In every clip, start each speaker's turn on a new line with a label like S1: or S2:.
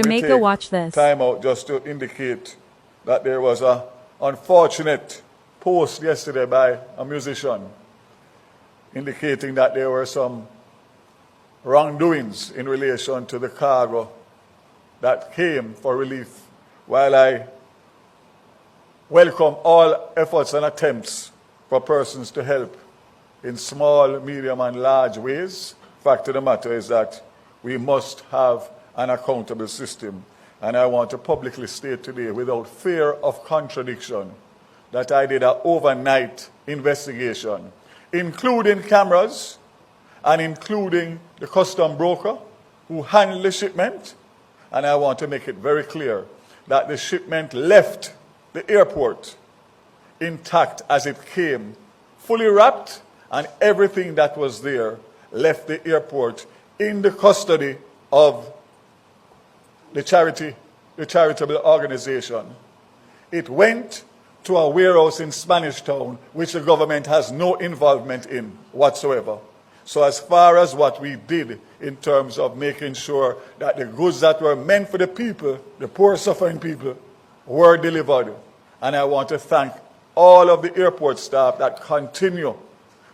S1: Jamaica, watch this.
S2: Time out just to indicate that there was an unfortunate post yesterday by a musician indicating that there were some wrongdoings in relation to the cargo that came for relief. While I welcome all efforts and attempts for persons to help in small, medium, and large ways, fact of the matter is that we must have an accountable system. And I want to publicly state today, without fear of contradiction, that I did an overnight investigation, including cameras and including the custom broker who handled the shipment. And I want to make it very clear that the shipment left the airport intact as it came, fully wrapped, and everything that was there left the airport in the custody of the charitable organization. It went to a warehouse in Spanish Town, which the government has no involvement in whatsoever. So as far as what we did in terms of making sure that the goods that were meant for the people, the poor suffering people, were delivered. And I want to thank all of the airport staff that continue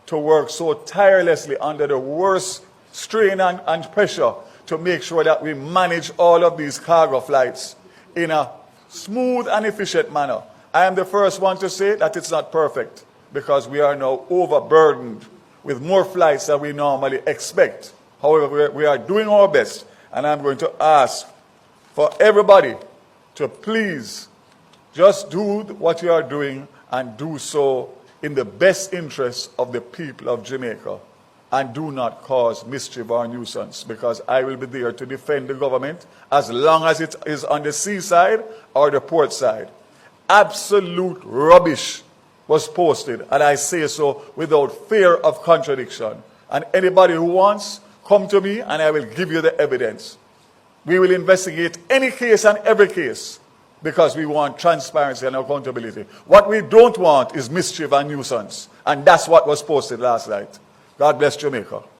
S2: to work so tirelessly under the worst strain and pressure to make sure that we manage all of these cargo flights in a smooth and efficient manner. I am the first one to say that it's not perfect because we are now overburdened with more flights than we normally expect. However, we are doing our best, and I'm going to ask for everybody to please just do what you are doing and do so in the best interest of the people of Jamaica, and do not cause mischief or nuisance, because I will be there to defend the government as long as it is on the seaside or the port side. Absolute rubbish was posted, and I say so without fear of contradiction. And anybody who wants, come to me and I will give you the evidence. We will investigate any case and every case because we want transparency and accountability. What we don't want is mischief and nuisance, and that's what was posted last night. God bless Jamaica.